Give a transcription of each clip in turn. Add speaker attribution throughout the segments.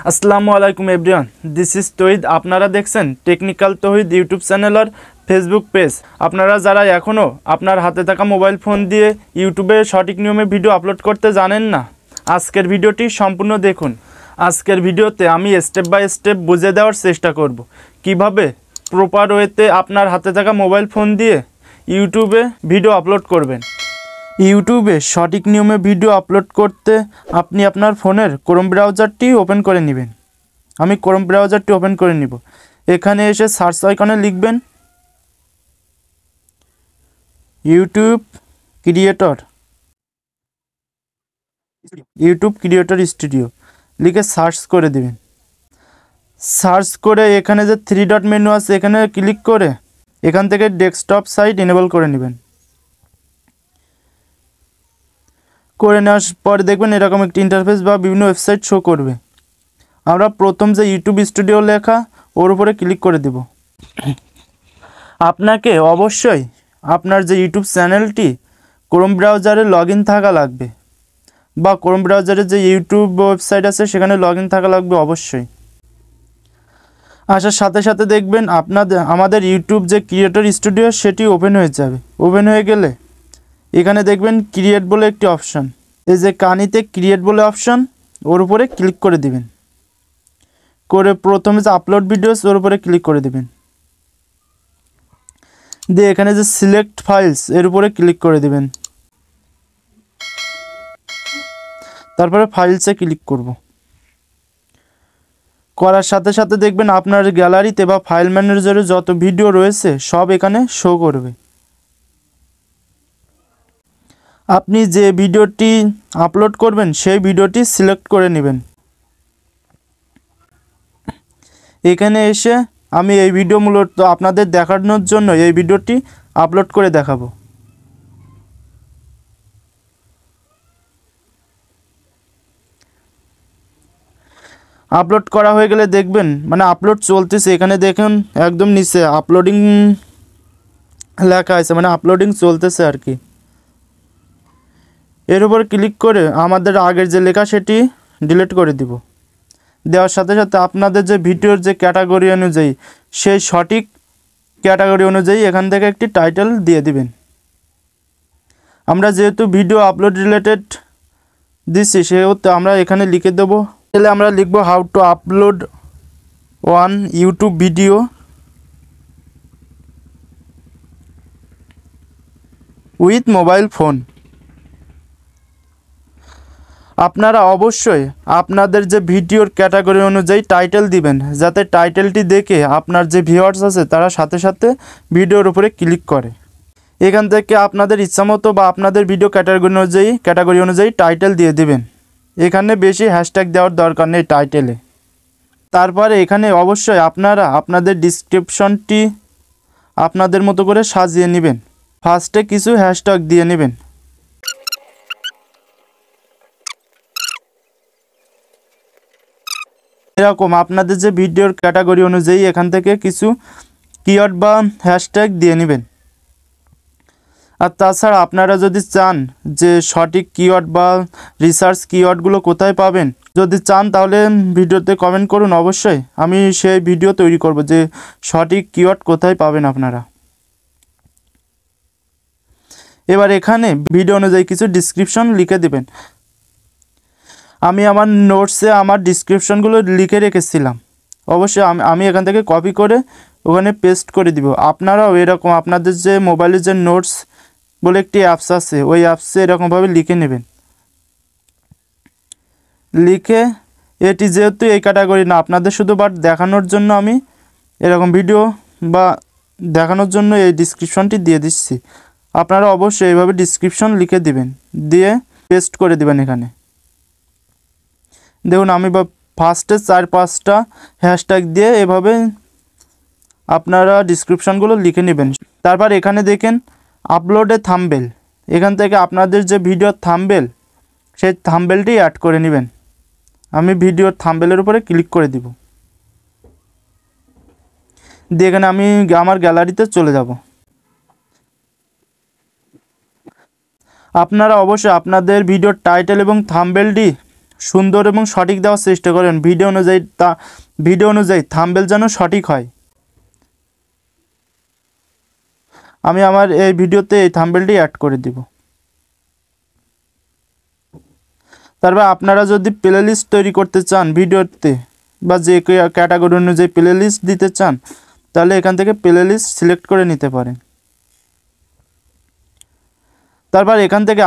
Speaker 1: আসসালামু আলাইকুম everyone, this is তহিদ। আপনারা দেখছেন টেকনিক্যাল তহিদ ইউটিউব চ্যানেল আর ফেসবুক পেজ। আপনারা যারা এখনও আপনার হাতে থাকা মোবাইল ফোন দিয়ে ইউটিউবে সঠিক নিয়মে ভিডিও আপলোড করতে জানেন না, আজকের ভিডিওটি সম্পূর্ণ দেখুন। আজকের ভিডিওতে আমি স্টেপ বাই স্টেপ বুঝিয়ে দেওয়ার চেষ্টা করব কিভাবে প্রপার ওয়েতে আপনার হাতে থাকা মোবাইল ফোন দিয়ে ইউটিউবে ভিডিও আপলোড করবেন। ইউটিউবে সঠিক নিয়মে ভিডিও আপলোড করতে আপনি আপনার ফোনের ক্রোম ব্রাউজারটি ওপেন করে নেবেন। আমি ক্রোম ব্রাউজারটি ওপেন করে নিব। এখানে এসে সার্চ আইকনে লিখবেন ইউটিউব ক্রিয়েটর স্টুডিও লিখে সার্চ করে দিবেন। সার্চ করে এখানে যে 3 ডট মেনু আছে এখানে ক্লিক করে এখান থেকে ডেস্কটপ সাইট এনেবল করে নেবেন। করে নেওয়ার পরে দেখবেন এরকম একটি ইন্টারফেস বা বিভিন্ন ওয়েবসাইট শো করবে। আমরা প্রথম যে ইউটিউব স্টুডিও লেখা ওর উপরে ক্লিক করে দেব। আপনাকে অবশ্যই আপনার যে ইউটিউব চ্যানেলটি ক্রোম ব্রাউজারে লগ ইন থাকা লাগবে, বা ক্রোম ব্রাউজারে যে ইউটিউব ওয়েবসাইট আছে সেখানে লগ ইন থাকা লাগবে অবশ্যই। আসার সাথে সাথে দেখবেন আমাদের ইউটিউব যে ক্রিয়েটর স্টুডিও সেটি ওপেন হয়ে যাবে। ওপেন হয়ে গেলে এখানে দেখবেন ক্রিয়েট বলে একটি অপশান, এই যে কানিতে ক্রিয়েট বলে অপশান ওর উপরে ক্লিক করে দিবেন। করে প্রথমে যে আপলোড ভিডিওস ওর উপরে ক্লিক করে দিবেন। দিয়ে এখানে যে সিলেক্ট ফাইলস এর উপরে ক্লিক করে দিবেন। তারপরে ফাইলসে ক্লিক করব। করার সাথে সাথে দেখবেন আপনার গ্যালারিতে বা ফাইল ম্যানেজারে যত ভিডিও রয়েছে সব এখানে শো করবে। আপনি যে ভিডিওটি আপলোড করবেন সেই ভিডিওটি সিলেক্ট করে নেবেন। এখানে এসে আমি এই ভিডিও মূলত আপনাদের দেখানোর জন্য এই ভিডিওটি আপলোড করে দেখাবো। আপলোড করা হয়ে গেলে দেখবেন আপলোড চলতেছে। এখানে দেখুন একদম নিচে আপলোডিং লেখা আছে, আপলোডিং চলতেছে আর কি। এর উপর ক্লিক করে আমাদের আগের যে লেখা সেটি ডিলিট করে দিব। দেওয়ার সাথে সাথে আপনাদের যে ভিডিওর যে ক্যাটাগরি অনুযায়ী সেই সঠিক ক্যাটাগরি অনুযায়ী এখান থেকে একটি টাইটেল দিয়ে দিবেন। আমরা যেহেতু ভিডিও আপলোড রিলেটেড দিচ্ছি সেহেতু আমরা এখানে লিখে দেবো। তাহলে আমরা লিখব how to upload one YouTube video with mobile phone. আপনারা অবশ্যই আপনাদের যে ভিডিওর ক্যাটাগরি অনুযায়ী টাইটেল দিবেন, যাতে টাইটেলটি দেখে আপনার যে ভিউয়ার্স আছে তারা সাথে সাথে ভিডিওর উপরে ক্লিক করে। এখান থেকে আপনাদের ইচ্ছামতো বা আপনাদের ভিডিও ক্যাটাগরি অনুযায়ী টাইটেল দিয়ে দিবেন। এখানে বেশি হ্যাশট্যাগ দেওয়ার দরকার নেই টাইটেলে। তারপরে এখানে অবশ্যই আপনারা আপনাদের ডিসক্রিপশনটি আপনাদের মতো করে সাজিয়ে নেবেন। ফার্স্টে কিছু হ্যাশট্যাগ দিয়ে নেবেন। এরকম আপনাদের যে ভিডিওর ক্যাটাগরি অনুযায়ী এখান থেকে কিছু কিওয়ার্ড বা হ্যাশট্যাগ দিয়ে নেবেন। আর তাছাড়া আপনারা যদি চান যে সঠিক কিওয়ার্ড বা রিসার্চ কিওয়ার্ডগুলো কোথায় পাবেন, যদি চান তাহলে ভিডিওতে কমেন্ট করুন। অবশ্যই আমি সেই ভিডিও তৈরি করব যে সঠিক কিওয়ার্ড কোথায় পাবেন আপনারা। এবার এখানে ভিডিও অনুযায়ী কিছু ডিসক্রিপশন লিখে দেবেন। আমি আমার নোটসে আমার ডিসক্রিপশনগুলো লিখে রেখেছিলাম, অবশ্যই আমি এখান থেকে কপি করে ওখানে পেস্ট করে দিব। আপনারাও এরকম আপনাদের যে মোবাইলের যে নোটস বলে একটি অ্যাপস আছে ওই অ্যাপসে এরকমভাবে লিখে নেবেন। লিখে এটি যেহেতু এই ক্যাটাগরি না, আপনাদের শুধু দেখানোর জন্য আমি এরকম ভিডিও বা দেখানোর জন্য এই ডিসক্রিপশনটি দিয়ে দিচ্ছি। আপনারা অবশ্যই এইভাবে ডিসক্রিপশন লিখে দিবেন, দিয়ে পেস্ট করে দিবেন। এখানে দেখুন আমি ফার্স্টে 4-5টা হ্যাশট্যাগ দিয়ে এভাবে আপনারা ডিসক্রিপশনগুলো লিখে নেবেন। তারপর এখানে দেখেন আপলোডে থাম্বনেল, এখান থেকে আপনাদের যে ভিডিওর থাম্বনেল সেই থাম্বনেলটি অ্যাড করে নেবেন। আমি ভিডিওর থাম্বনেলের উপরে ক্লিক করে দিব। দিয়ে এখানে আমি আমার গ্যালারিতে চলে যাব। আপনারা অবশ্যই আপনাদের ভিডিওর টাইটেল এবং থাম্বনেলটি সুন্দর এবং সঠিক দেওয়ার চেষ্টা করবেন। ভিডিও অনুযায়ী থাম্বনেল যেন সঠিক হয়। আমি আমার এই ভিডিওতে এই থাম্বনেলটি অ্যাড করে দিব। তারপর আপনারা যদি প্লেলিস্ট তৈরি করতে চান ভিডিওতে বা যে ক্যাটাগরি অনুযায়ী প্লেলিস্ট দিতে চান, তাহলে এখান থেকে প্লেলিস্ট সিলেক্ট করে নিতে পারেন। তারপর এখান থেকে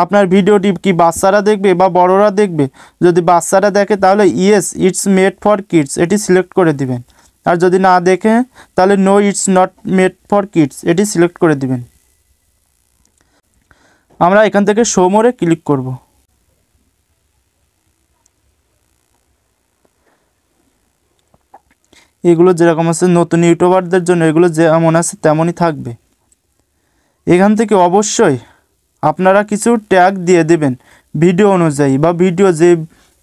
Speaker 1: আপনার ভিডিওটি কি বাচ্চারা দেখবে বা বড়রা দেখবে। যদি বাচ্চারা দেখে তাহলে yes it's made for kids এটি সিলেক্ট করে দিবেন। আর যদি না দেখে তাহলে no it's not made for kids এটি সিলেক্ট করে দিবেন। আমরা এখান থেকে শো মোরে ক্লিক করব। এগুলো যেরকম আছে নতুন ইউটিউবারদের জন্য এগুলো যেমন আছে তেমনই থাকবে। এখান থেকে অবশ্যই আপনারা কিছু ট্যাগ দিয়ে দেবেন ভিডিও অনুযায়ী বা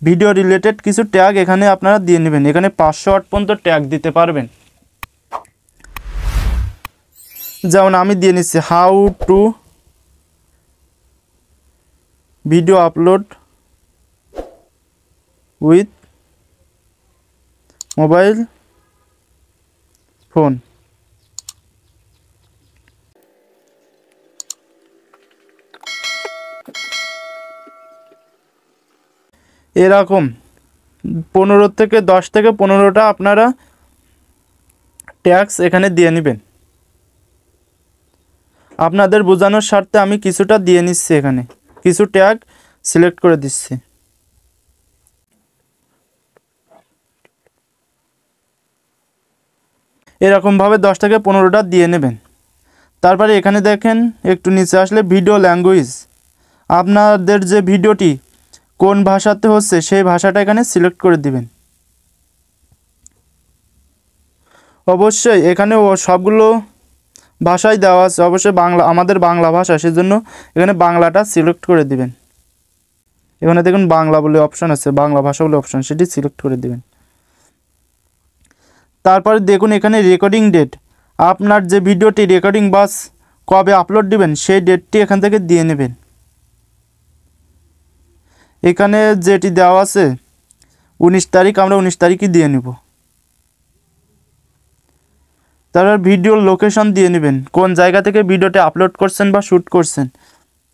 Speaker 1: ভিডিও রিলেটেড কিছু ট্যাগ এখানে আপনারা দিয়ে নেবেন। এখানে 500 ওয়াট পর্যন্ত ট্যাগ দিতে পারবেন। যেমন আমি দিয়ে নিচ্ছি how to video upload with mobile phone. এরকম 10 থেকে 15টা আপনারা ট্যাগস এখানে দিয়ে নেবেন। আপনাদের বোঝানোর স্বার্থে আমি কিছুটা দিয়ে নিচ্ছি, এখানে কিছু ট্যাগ সিলেক্ট করে দিচ্ছি। এরকমভাবে 10 থেকে 15টা দিয়ে নেবেন। তারপরে এখানে দেখেন একটু নিচে আসলে ভিডিও ল্যাঙ্গুয়েজ, আপনাদের যে ভিডিওটি কোন ভাষাতে হচ্ছে সেই ভাষাটা এখানে সিলেক্ট করে দিবেন। অবশ্যই এখানে সবগুলো ভাষাই দেওয়া আছে, অবশ্যই আমাদের বাংলা ভাষা, সেজন্য এখানে বাংলাটা সিলেক্ট করে দিবেন। এখানে দেখুন বাংলা বলে অপশন আছে, বাংলা ভাষা বলে অপশন, সেটি সিলেক্ট করে দিবেন। তারপরে দেখুন এখানে রেকর্ডিং ডেট, আপনার যে ভিডিওটি রেকর্ডিং বাস কবে আপলোড দিবেন সেই ডেটটি এখান থেকে দিয়ে নেবেন। এখানে যেটি দেওয়া আছে 19 তারিখ, আমরা 19 তারিখই দিয়ে নেব। তারপর ভিডিওর লোকেশন দিয়ে নেবেন, কোন জায়গা থেকে ভিডিওটি আপলোড করছেন বা শ্যুট করছেন,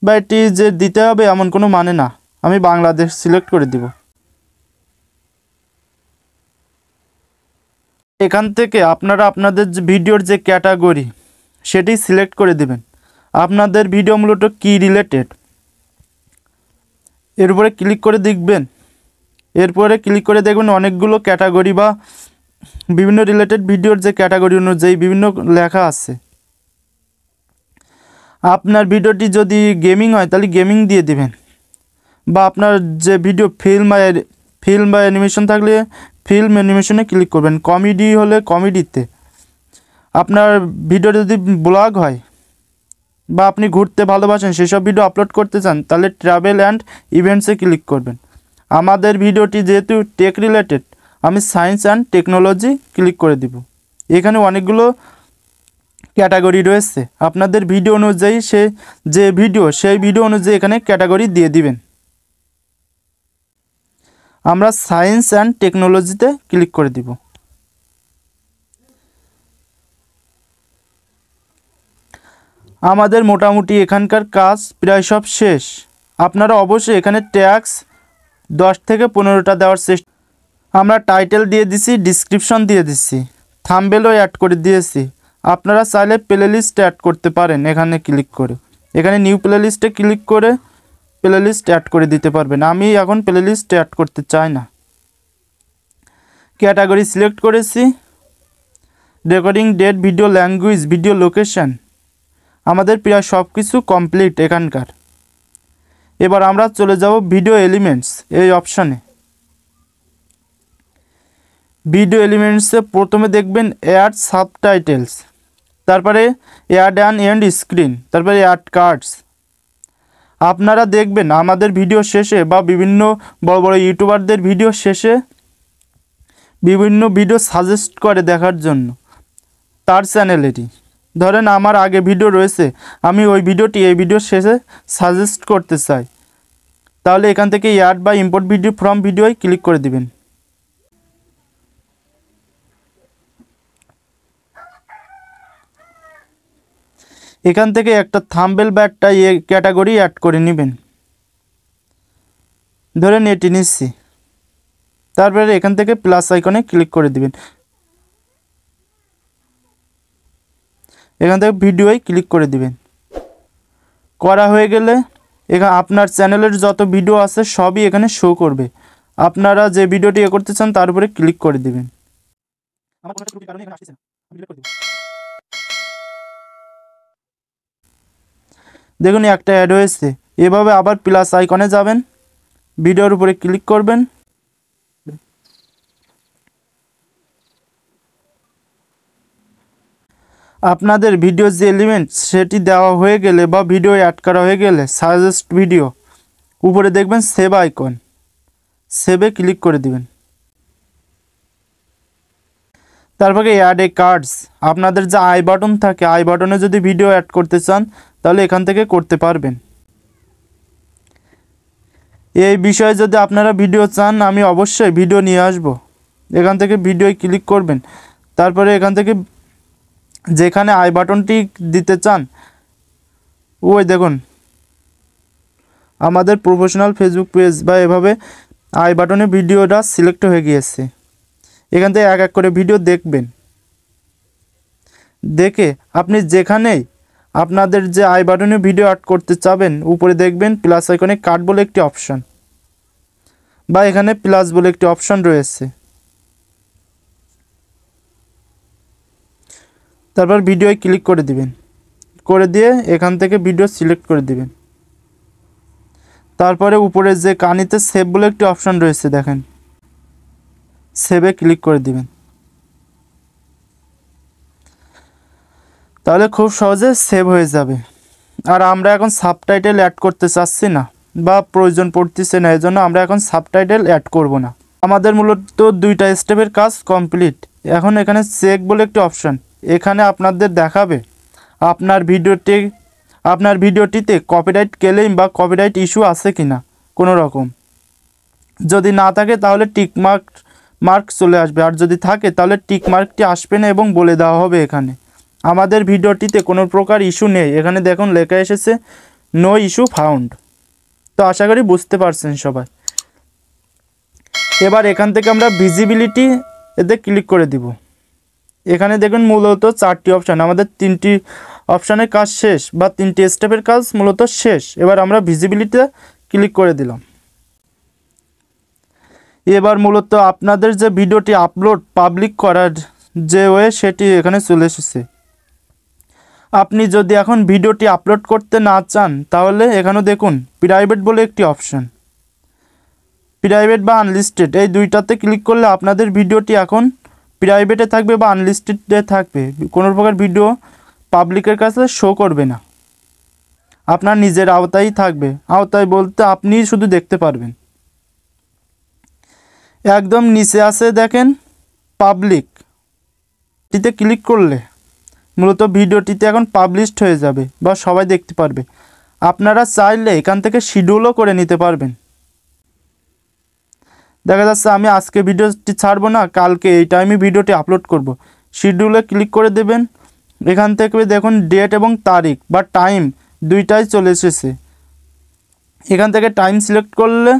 Speaker 1: বা এটি যে দিতে হবে এমন কোনো মানে না। আমি বাংলাদেশ সিলেক্ট করে দিব। এখান থেকে আপনারা আপনাদের যে ভিডিওর যে ক্যাটাগরি সেটি সিলেক্ট করে দিবেন। আপনাদের ভিডিও মূলত কি রিলেটেড এর উপরে ক্লিক করে দেখবেন। এরপরে ক্লিক করে দেখবেন অনেকগুলো ক্যাটাগরি বা বিভিন্ন রিলেটেড ভিডিওর যে ক্যাটাগরি অনুযায়ী বিভিন্ন লেখা আছে। আপনার ভিডিওটি যদি গেমিং হয় তাহলে গেমিং দিয়ে দিবেন, বা আপনার যে ভিডিও ফিল্ম বা অ্যানিমেশন থাকলে ফিল্ম অ্যানিমেশনে ক্লিক করবেন। কমেডি হলে কমেডিতে, আপনার ভিডিও যদি ব্লগ হয় বা আপনি ঘুরতে ভালোবাসেন সেসব ভিডিও আপলোড করতে চান তাহলে ট্রাভেল অ্যান্ড ইভেন্টসে ক্লিক করবেন। আমাদের ভিডিওটি যেহেতু টেক রিলেটেড আমি সায়েন্স অ্যান্ড টেকনোলজি ক্লিক করে দিব। এখানে অনেকগুলো ক্যাটাগরি রয়েছে, আপনাদের ভিডিও অনুযায়ী সেই ভিডিও অনুযায়ী এখানে ক্যাটাগরি দিয়ে দিবেন। আমরা সায়েন্স অ্যান্ড টেকনোলজিতে ক্লিক করে দিব। আমাদের মোটামুটি এখানকার কাজ প্রায় সব শেষ। আপনারা অবশ্যই এখানে ট্যাক্স 10 থেকে 15টা দেওয়ার চেষ্টা। আমরা টাইটেল দিয়ে দিছি, ডিসক্রিপশন দিয়ে দিচ্ছি, থাম্বনেলও অ্যাড করে দিয়েছি। আপনারা চাইলে প্লেলিস্ট অ্যাড করতে পারেন। এখানে ক্লিক করে এখানে নিউ প্লেলিস্টে ক্লিক করে প্লেলিস্ট অ্যাড করে দিতে পারবেন। আমি এখন প্লেলিস্ট অ্যাড করতে চাই না। ক্যাটাগরি সিলেক্ট করেছি, recording date, video language, video location, আমাদের প্রায় সব কিছু কমপ্লিট এখানকার। এবার আমরা চলে যাব ভিডিও এলিমেন্টস এই অপশানে। ভিডিও এলিমেন্টসে প্রথমে দেখবেন অ্যাড সাবটাইটেলস, তারপরে অ্যাড অ্যান এন্ড স্ক্রিন, তারপরে অ্যাড কার্ডস। আপনারা দেখবেন আমাদের ভিডিও শেষে বা বিভিন্ন বড় বড় ইউটিউবারদের ভিডিও শেষে বিভিন্ন ভিডিও সাজেস্ট করে দেখার জন্য তার চ্যানেলেরই। ধরেন আমার আগে ভিডিও রয়েছে, আমি ওই ভিডিওটি এই ভিডিও শেষে সাজেস্ট করতে চাই, তাহলে এখান থেকে অ্যাড বা ইম্পোর্ট ভিডিও ফ্রম ভিডিওয় ক্লিক করে দিবেন। এখান থেকে একটা থাম্বনেল বা একটা ক্যাটাগরি অ্যাড করে নেবেন, ধরেন এটি নিচ্ছি। তারপরে এখান থেকে প্লাস আইকনে ক্লিক করে দিবেন, এখান থেকে ভিডিওয় ক্লিক করে দিবেন। করা হয়ে গেলে এখানে আপনার চ্যানেলের যত ভিডিও আছে সবই এখানে শো করবে। আপনারা যে ভিডিওটি করতে চান তার উপরে ক্লিক করে দিবেন। দেখুন একটা অ্যাড হয়েছে। এভাবে আবার প্লাস আইকনে যাবেন, ভিডিওর উপরে ক্লিক করবেন, আপনাদের ভিডিওর যে এলিমেন্ট সেটি দেওয়া হয়ে গেলে বা ভিডিও অ্যাড করা হয়ে গেলে সাজেস্ট ভিডিও উপরে দেখবেন সেভ আইকন, সেভে ক্লিক করে দিবেন। তারপরে অ্যাড এ কার্ডস, আপনাদের যে আই বাটন থাকে আই বাটনে যদি ভিডিও অ্যাড করতে চান তাহলে এখান থেকে করতে পারবেন। এই বিষয়ে যদি আপনারা ভিডিও চান আমি অবশ্যই ভিডিও নিয়ে আসব। এখান থেকে ভিডিওয় ক্লিক করবেন, তারপরে এখান থেকে যেখানে আই বাটনটি দিতে চান ওই দেখুন আমাদের প্রফেশনাল ফেসবুক পেজ বা এভাবে আই বাটনে ভিডিওটা সিলেক্ট হয়ে গিয়েছে। এখান থেকে এক এক করে ভিডিও দেখবেন, দেখে আপনি যেখানেই আপনাদের যে আই বাটনে ভিডিও অ্যাড করতে চাবেন উপরে দেখবেন প্লাস আইকনে কাট বলে একটি অপশন বা এখানে প্লাস বলে একটি অপশন রয়েছে। তারপর ভিডিওয় ক্লিক করে দিবেন, করে দিয়ে এখান থেকে ভিডিও সিলেক্ট করে দিবেন। তারপরে উপরে যে কানিতে সেভ বলে একটি অপশন রয়েছে দেখেন, সেভে ক্লিক করে দিবেন। তাহলে খুব সহজে সেভ হয়ে যাবে। আর আমরা এখন সাবটাইটেল অ্যাড করতে চাচ্ছি না বা প্রয়োজন পড়তেছে না, এই জন্য আমরা এখন সাবটাইটেল অ্যাড করব না। আমাদের মূলত দুইটা স্টেপের কাজ কমপ্লিট। এখন এখানে চেক বলে একটি অপশন, এখানে আপনাদের দেখাবে আপনার ভিডিওটিতে কপিরাইট ক্লেম বা কপিরাইট ইস্যু আছে কিনা কোনো রকম। যদি না থাকে তাহলে টিক মার্ক চলে আসবে, আর যদি থাকে তাহলে টিক মার্কটি আসবে না এবং বলে দেওয়া হবে এখানে আমাদের ভিডিওটিতে কোনো প্রকার ইস্যু নেই। এখানে দেখুন লেখা এসেছে নো ইস্যু ফাউন্ড। তো আশা করি বুঝতে পারছেন সবাই। এবার এখান থেকে আমরা ভিজিবিলিটি এতে ক্লিক করে দিব। এখানে দেখুন মূলত 4টি অপশান, আমাদের 3টি অপশানের কাজ শেষ বা 3টি স্টেপের কাজ মূলত শেষ। এবার আমরা ভিজিবিলিটিতে ক্লিক করে দিলাম। এবার মূলত আপনাদের যে ভিডিওটি আপলোড পাবলিক করার যে ওয়ে সেটি এখানে চলে এসেছে। আপনি যদি এখন ভিডিওটি আপলোড করতে না চান তাহলে এখানে দেখুন প্রাইভেট বলে একটি অপশান, প্রাইভেট বা আনলিস্টেড এই দুইটাতে ক্লিক করলে আপনাদের ভিডিওটি এখন প্রাইভেটে থাকবে বা আনলিস্টেডে থাকবে। কোনো প্রকার ভিডিও পাবলিকের কাছে শো করবে না, আপনার নিজের আওতায় থাকবে। আওতায় বলতে আপনি শুধু দেখতে পারবেন। একদম নিচে আছে দেখেন পাবলিক, এটিতে ক্লিক করলে মূলত ভিডিওটিতে এখন পাবলিশড হয়ে যাবে বা সবাই দেখতে পারবে। আপনারা চাইলে এখান থেকে শিডিউলও করে নিতে পারবেন। দেখা যাচ্ছে আমি আজকে ভিডিওটি ছাড়বো না, কালকে এই টাইমে ভিডিওটি আপলোড করব। শিডিউলে ক্লিক করে দেবেন। এখান থেকে দেখুন ডেট এবং তারিখ বা টাইম দুইটাই চলে এসেছে। এখান থেকে টাইম সিলেক্ট করলে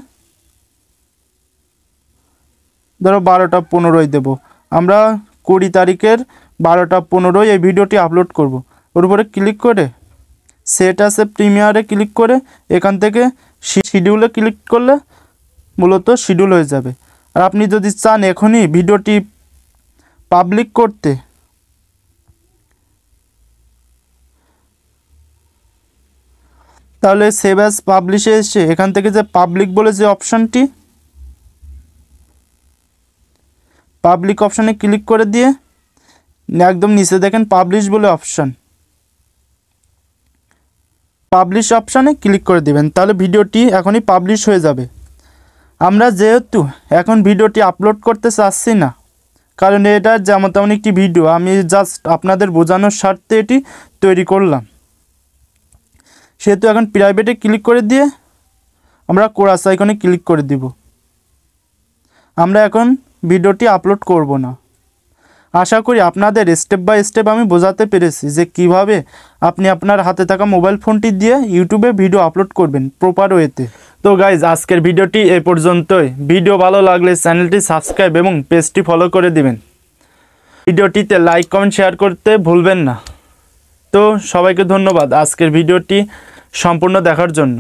Speaker 1: ধরো 12টা 15 দেব। আমরা 20 তারিখের 12টা 15 এই ভিডিওটি আপলোড করব। ওর উপরে ক্লিক করে সেট আছে প্রিমিয়ারে ক্লিক করে এখান থেকে শিডিউলে ক্লিক করলে মূলত শিডিউল হয়ে যাবে। আর আপনি যদি চান এখনই ভিডিওটি পাবলিক করতে তাহলে সেভ অ্যাজ পাবলিশে এসে এখান থেকে যে পাবলিক বলে যে অপশানটি, পাবলিক অপশানে ক্লিক করে দিয়ে একদম নিচে দেখেন পাবলিশ বলে অপশান, পাবলিশ অপশানে ক্লিক করে দিবেন। তাহলে ভিডিওটি এখনই পাবলিশ হয়ে যাবে। আমরা যেহেতু এখন ভিডিওটি আপলোড করতে চাচ্ছি না, কারণ এটা যেমন তেমন একটি ভিডিও, আমি জাস্ট আপনাদের বোঝানোর স্বার্থে এটি তৈরি করলাম, সেহেতু এখন প্রাইভেটে ক্লিক করে দিয়ে আমরা কোরাস আইকনে ক্লিক করে দিব। আমরা এখন ভিডিওটি আপলোড করব না। আশা করি আপনাদের স্টেপ বাই স্টেপ আমি বোঝাতে পেরেছি যে কিভাবে আপনি আপনার হাতে থাকা মোবাইল ফোনটি দিয়ে ইউটিউবে ভিডিও আপলোড করবেন প্রপার ওয়েতে। তো গাইজ, আজকের ভিডিওটি এই পর্যন্তই। ভিডিও ভালো লাগলে চ্যানেলটি সাবস্ক্রাইব এবং পেজটি ফলো করে দিবেন। ভিডিওটিতে লাইক কমেন্ট শেয়ার করতে ভুলবেন না। তো সবাইকে ধন্যবাদ আজকের ভিডিওটি সম্পূর্ণ দেখার জন্য।